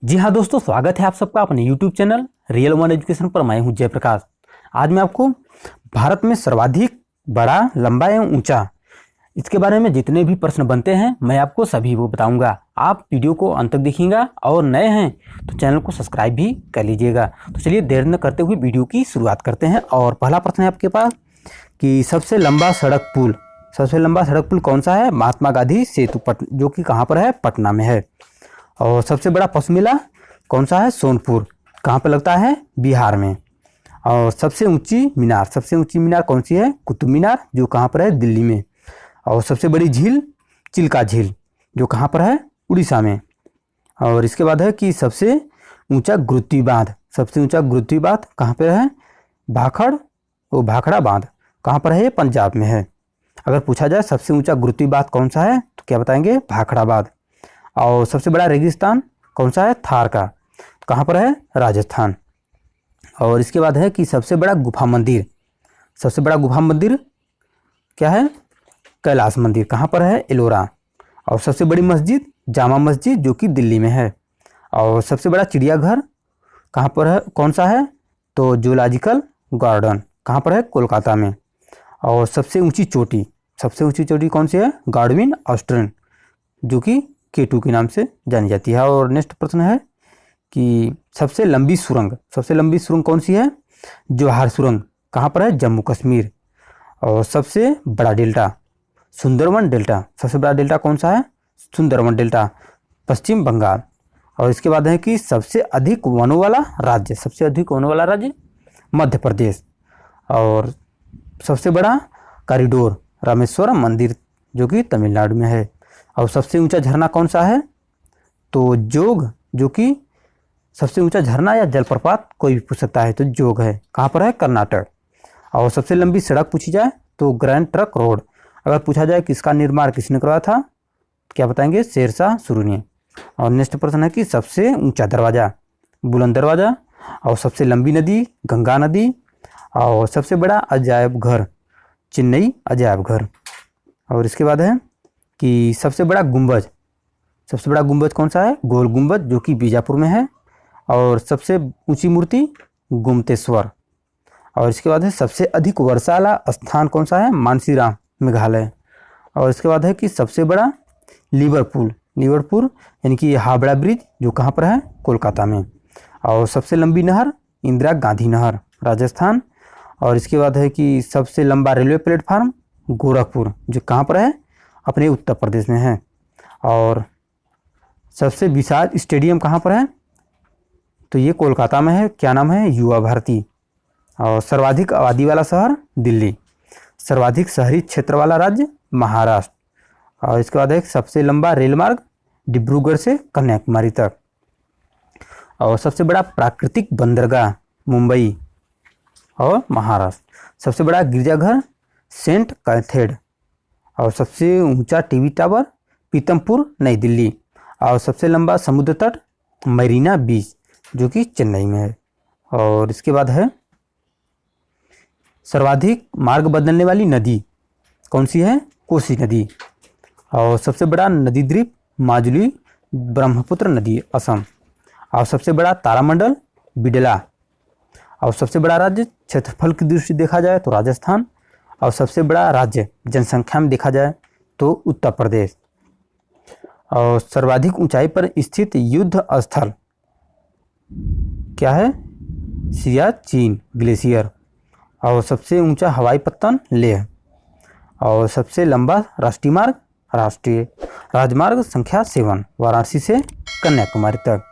जी हाँ दोस्तों, स्वागत है आप सबका अपने YouTube channel real one education पर। मैं हूँ जयप्रकाश। आज मैं आपको भारत में सर्वाधिक बड़ा, लंबा एवं ऊंचा, इसके बारे में जितने भी प्रश्न बनते हैं मैं आपको सभी वो बताऊंगा। आप वीडियो को अंत तक देखिएगा और नए हैं तो चैनल को सब्सक्राइब भी कर लीजिएगा। तो चलिए देर न करते हुए वीडियो की शुरुआत करते हैं। और पहला प्रश्न है आपके पास कि सबसे लंबा सड़क पुल कौन सा है? महात्मा गांधी सेतु, जो कि कहाँ पर है? पटना में है। और सबसे बड़ा पशु मेला कौन सा है? सोनपुर, कहाँ पर लगता है? बिहार में। और सबसे ऊंची मीनार कौन सी है? कुतुब मीनार, जो कहाँ पर है? दिल्ली में। और सबसे बड़ी झील चिल्का झील, जो कहाँ पर है? उड़ीसा में। और इसके बाद है कि सबसे ऊंचा गुरुत्वीय बांध कहाँ पर है? भाखड़ा बांध कहाँ पर है? ये पंजाब में है। अगर पूछा जाए सबसे ऊंचा गुरुत्वीय बांध कौन सा है तो क्या बताएंगे? भाखड़ा बांध। और सबसे बड़ा रेगिस्तान कौन सा है? थार का, कहाँ पर है? राजस्थान। और इसके बाद है कि सबसे बड़ा गुफा मंदिर क्या है? कैलाश मंदिर, कहाँ पर है? एलोरा। और सबसे बड़ी मस्जिद जामा मस्जिद, जो कि दिल्ली में है। और सबसे बड़ा चिड़ियाघर कहाँ पर है? कौन सा है? तो जूलॉजिकल गार्डन, कहाँ पर है? कोलकाता में। और सबसे ऊंची चोटी कौन सी है? गार्डविन ऑस्ट्रेन, जो कि K2 के नाम से जानी जाती है। और नेक्स्ट प्रश्न है कि सबसे लंबी सुरंग कौन सी है? जवाहर सुरंग, कहाँ पर है? जम्मू कश्मीर। और सबसे बड़ा डेल्टा सुंदरवन डेल्टा, सबसे बड़ा डेल्टा कौन सा है? सुंदरवन डेल्टा, पश्चिम बंगाल। और इसके बाद है कि सबसे अधिक वनों वाला राज्य मध्य प्रदेश। और सबसे बड़ा कॉरिडोर रामेश्वरम मंदिर, जो कि तमिलनाडु में है। और सबसे ऊंचा झरना कौन सा है? तो जोग, जो कि सबसे ऊंचा झरना या जलप्रपात कोई भी पूछ सकता है, तो जोग है, कहाँ पर है? कर्नाटक। और सबसे लंबी सड़क पूछी जाए तो ग्रैंड ट्रंक रोड। अगर पूछा जाए किसका निर्माण किसने करवाया था, क्या बताएंगे? शेरशाह सूरी ने। और नेक्स्ट प्रश्न है कि सबसे ऊंचा दरवाजा बुलंद दरवाजा। और सबसे लंबी नदी गंगा नदी। और सबसे बड़ा अजायब घर चेन्नई अजायब घर। और इसके बाद है कि सबसे बड़ा गुंबज कौन सा है? गोल गुंबज, जो कि बीजापुर में है। और सबसे ऊंची मूर्ति गुम्तेश्वर। और इसके बाद है सबसे अधिक वर्षा वाला स्थान कौन सा है? मानसीराम, मेघालय। और इसके बाद है कि सबसे बड़ा लिवरपूल यानी कि हावड़ा ब्रिज, जो कहाँ पर है? कोलकाता में। और सबसे लंबी नहर इंदिरा गांधी नहर, राजस्थान। और इसके बाद है कि सबसे लंबा रेलवे प्लेटफार्म गोरखपुर, जो कहाँ पर है? अपने उत्तर प्रदेश में है। और सबसे विशाल स्टेडियम कहाँ पर है? तो ये कोलकाता में है। क्या नाम है? युवा भारती। और सर्वाधिक आबादी वाला शहर दिल्ली। सर्वाधिक शहरी क्षेत्र वाला राज्य महाराष्ट्र। और इसके बाद है सबसे लंबा रेल मार्ग डिब्रूगढ़ से कन्याकुमारी तक। और सबसे बड़ा प्राकृतिक बंदरगाह मुंबई और महाराष्ट्र। सबसे बड़ा गिरजाघर सेंट कैथेड। और सबसे ऊंचा टीवी टावर पीतमपुर नई दिल्ली। और सबसे लंबा समुद्र तट मरीना बीच, जो कि चेन्नई में है। और इसके बाद है सर्वाधिक मार्ग बदलने वाली नदी कौन सी है? कोसी नदी। और सबसे बड़ा नदी द्वीप माजुली ब्रह्मपुत्र नदी, असम। और सबसे बड़ा तारामंडल बिडला। और सबसे बड़ा राज्य क्षेत्रफल की दृष्टि से देखा जाए तो राजस्थान। और सबसे बड़ा राज्य जनसंख्या में देखा जाए तो उत्तर प्रदेश। और सर्वाधिक ऊंचाई पर स्थित युद्ध स्थल क्या है? सियाचिन ग्लेशियर। और सबसे ऊंचा हवाई पत्तन लेह। और सबसे लंबा राष्ट्रीय राजमार्ग संख्या 7 वाराणसी से कन्याकुमारी तक।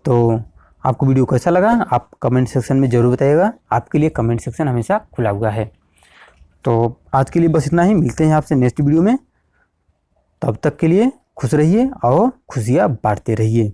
तो आपको वीडियो कैसा लगा आप कमेंट सेक्शन में ज़रूर बताइएगा। आपके लिए कमेंट सेक्शन हमेशा खुला हुआ है। तो आज के लिए बस इतना ही। मिलते हैं आपसे नेक्स्ट वीडियो में। तब तक के लिए खुश रहिए और खुशियाँ बांटते रहिए।